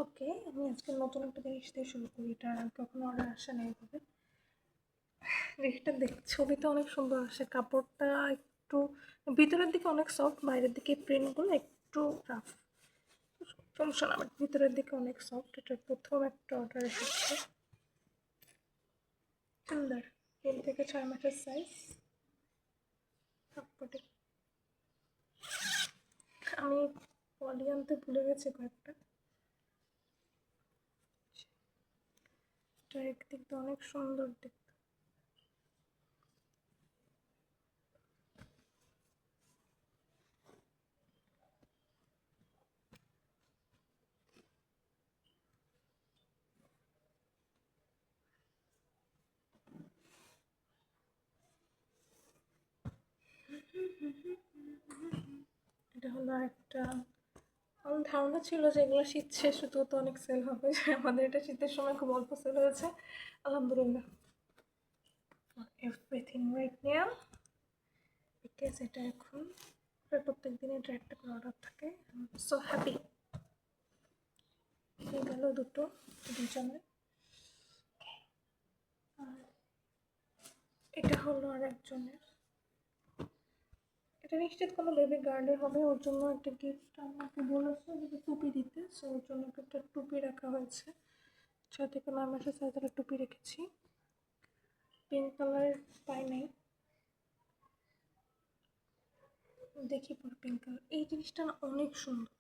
ওকে, আমি আজকে নতুন একটা জিনিস দিয়ে শুরু করি। এটা আর কখনো অর্ডার আসে না এইভাবে। জিনিসটা ছবিতে অনেক সুন্দর আসে, কাপড়টা একটু ভিতরের দিকে অনেক সফট, বাইরের দিকে প্রিন্টগুলো একটু রাফ। সমস্যা না, বাট ভিতরের দিকে অনেক সফট। এটা প্রথম একটা অর্ডার এসেছে। সুন্দর, 3 থেকে 6 মাসের সাইজ। কাপড়ে আমি পলি আনতে ভুলে গেছি কয়েকটা। এটা একদিক দিয়ে অনেক সুন্দর দেখতে। এটা হলো একটা, আমার ধারণা ছিল যে এগুলো শীত শেষ হতো তো অনেক সেল হবে। আমাদের এটা শীতের সময় খুব অল্প সেল হয়েছে, আলহামদুলিল্লাহ। এভরিথিং রাইট নাও, বিকজ এটা এখন প্রত্যেক দিন এটা একটা করে অর্ডার থাকে। So happy. এই গেল দুজনে। আর এটা হলো আর একজনের। এটা নিশ্চিত কোনো বেবি গার্লের হবে, ওর জন্য একটা গিফট আমাকে বলেছে যে টুপি দিতে। সো ওর জন্য একটা টুপি রাখা হয়েছে। 6 থেকে 9 মাসের সাইজের টুপি রেখেছি। পিঙ্ক কালার পাই নাই, দেখি পর পিঙ্ক কালার। এই জিনিসটা না অনেক সুন্দর।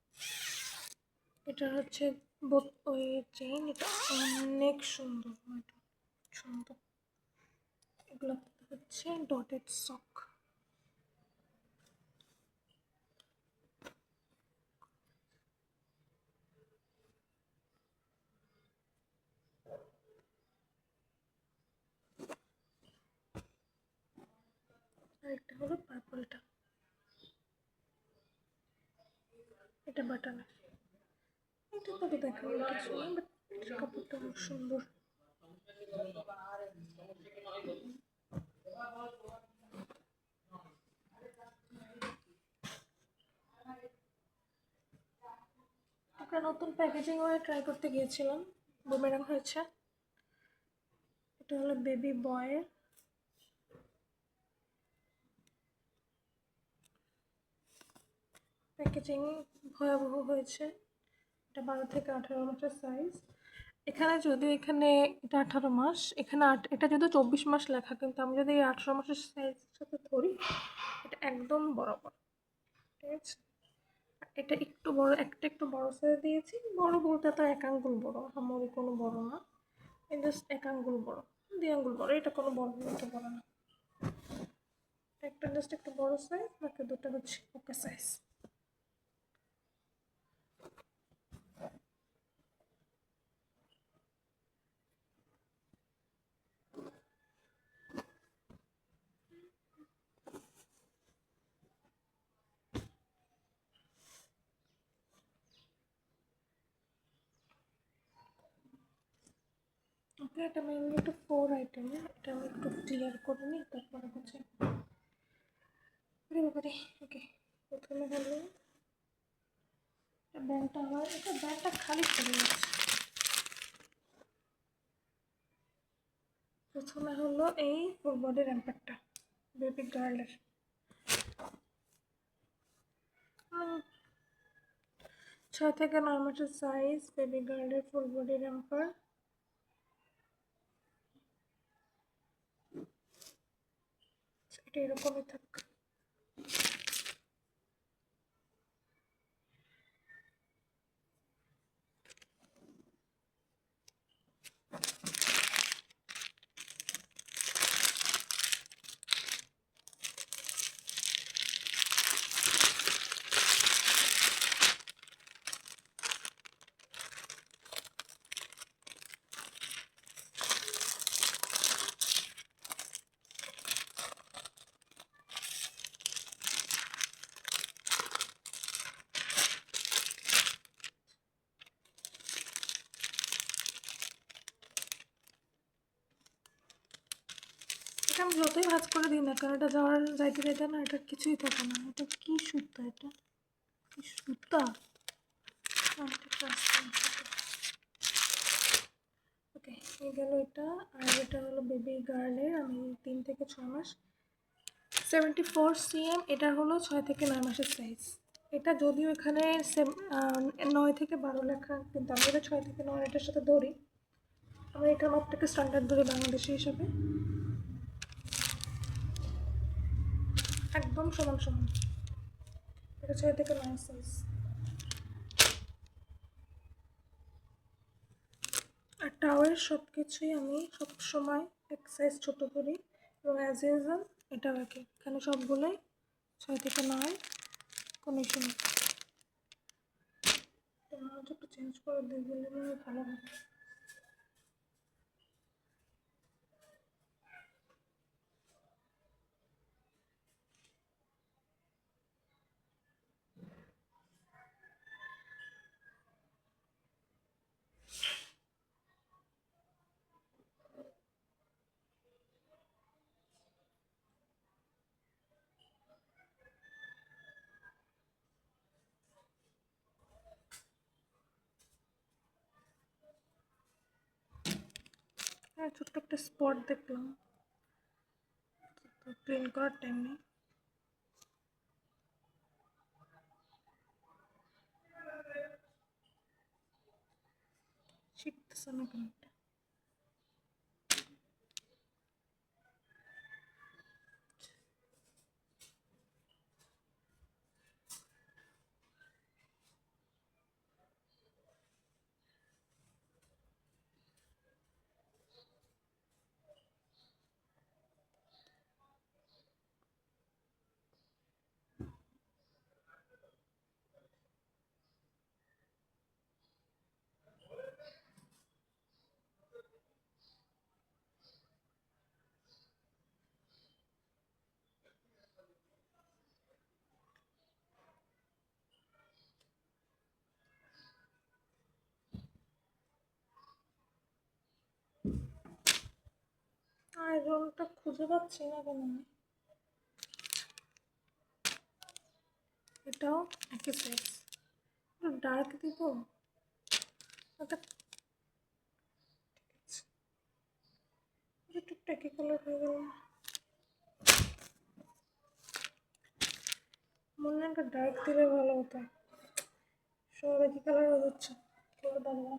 এটা হচ্ছে ওই চেইন, এটা অনেক সুন্দর, সুন্দর। এগুলো হচ্ছে ডটেড সক। আর একটা হলো পার্পলটা, এটা বাটানের। এটা তো দেখার কিছু না, বাট কাপড়টা খুব সুন্দর। একটা নতুন প্যাকেজিং ওরা ট্রাই করতে গিয়েছিলাম, বুমেরাং হয়েছে। এটা হলো বেবি বয়ের। প্যাকেজিং ভয়াবহ হয়েছে। এটা 12 থেকে 18 মাসের সাইজ। এখানে যদিও এখানে এটা 18 মাস, এখানে এটা যদিও 24 মাস লেখা, কিন্তু আমি যদি এই 18 মাসের সাইজের সাথে ধরি, এটা একদম বরাবর। ঠিক আছে, এটা একটু বড়, একটু বড় সাইজ দিয়েছি। বড় বলতে তো 1 আঙ্গুল বড়, আমার কোনো বড় না, জাস্ট 1 আঙ্গুল বড়, 2 আঙ্গুল বড়। এটা কোনো বড় না, এটা বড় না। একটা জাস্ট একটু বড় সাইজ, বাকি দুটো হচ্ছে ওকে সাইজ। ওকে, এটা মেইনলি একটু 4 আইটেমের। এটা আমি একটু ক্লিয়ার করে নিই, তারপরে হচ্ছে ওকে। প্রথমে হলো ব্যাগটা, আমার এটা ব্যাগটা খালি পড়ে যাচ্ছে। প্রথমে হলো এই ফুল বডি র্যাম্পারটা, বেবি গার্লের। 6 থেকে 9 মাসের সাইজ, বেবি গার্লের ফুল বডি র্যাম্পার। এটা এরকমই থাক। এটা আমি যতই ভাজ করে দিই না, কারণ এটা যাইতে না, এটা কিছুই থাকে না। এটা কি সুতা, এটা কি সুতা? এটা, আর এটা হলো বেবি গার্লের, আমি 3 থেকে 6 মাস। 74 cm, এটা হলো 6 থেকে 9 মাসের সাইজ। এটা যদিও এখানে 9 থেকে 12 লেখা, কিন্তু আমি এটা 6 থেকে 9 এটার সাথে ধরি। আমি এটা মাপটাকে স্ট্যান্ডার্ড ধরি বাংলাদেশি হিসাবে, একদম সমান সমান। এটা 6 থেকে 9 সাইজ। আর টাওয়ের সব কিছুই আমি সবসময় এক সাইজ ছোটো করি, এবং অ্যাজ ইউজুয়াল এটাও একই, এখানে সবগুলোই 6 থেকে 9, কোনো ইস্যু নেই। একটু চেঞ্জ করে দিলে ভালো হবে। হ্যাঁ, ছোট্ট একটা স্পট দেখলাম, তো ক্লিন করার টাইম নেই। শিখতেছে না কেন? আয়রনটা খুঁজে পাচ্ছি না কেন আমি। এটাও একই সাইজ, ডার্ক দিব। এটা একটু একই কালার হয়ে গেল, মনে হয় ডার্ক দিলে ভালো হতো। সব একই কালার হয়ে যাচ্ছে, করে দাঁড়াবো।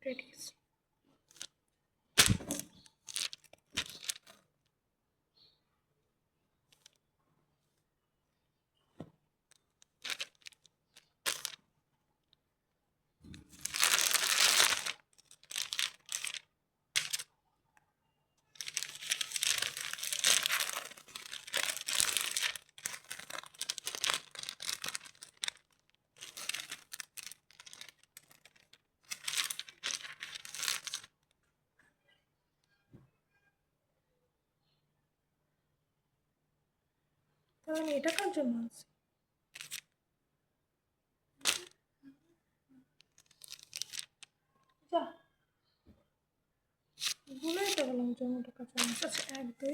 রেডি আছে। তাহলে এটা কার জন্য আছে? যা ভুলেই তো গেলাম জমাটা কাঁচা মাছ। আচ্ছা, 1 2,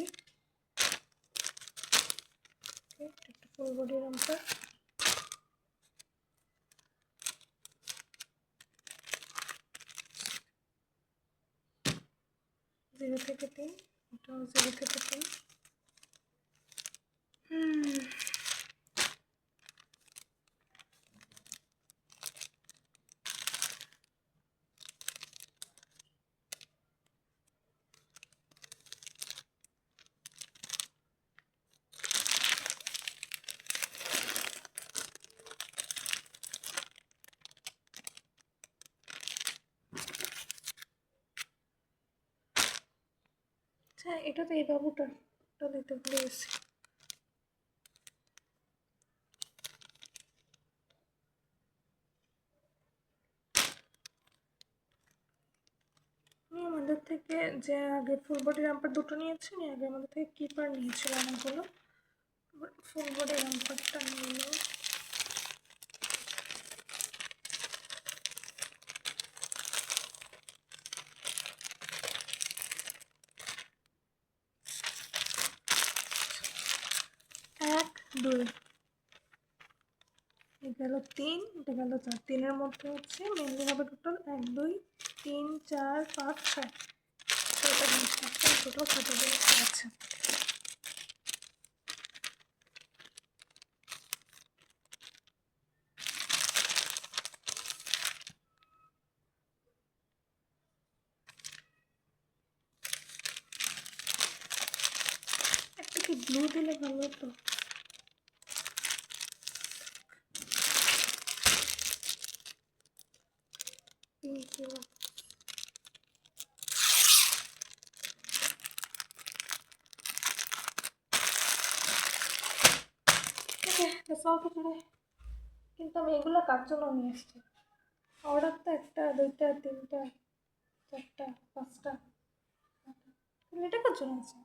একটা ফুল বডি রামটা, 0 থেকে 3, এটাও 0 থেকে 3। আচ্ছা, এটা তো এই বাবুটার, এটা দিতে ভুলে গেছি। যে আগে ফুল বডি রাম্পার দুটো নিয়েছি, আগে আমাদের থেকে কিপার নিয়েছিল অনেকগুলো, ফুল বডি রাম্পারটা নিল। এক দুই, গেল 3, এটা গেল 4, 3-এর মধ্যে হচ্ছে মেনলি হবে টোটাল 1 2 3 4 5 6, ছয়টা জিনিস আছে, টোটাল 6টা জিনিস আছে। একটা কি ব্লু দিলে ভালো হতো। কিন্তু আমি এগুলো কার জন্য নিয়ে এসছি? অর্ডার তো 1টা 2টা 3টা 4টা 5টা, এটা কার জন্য আছে?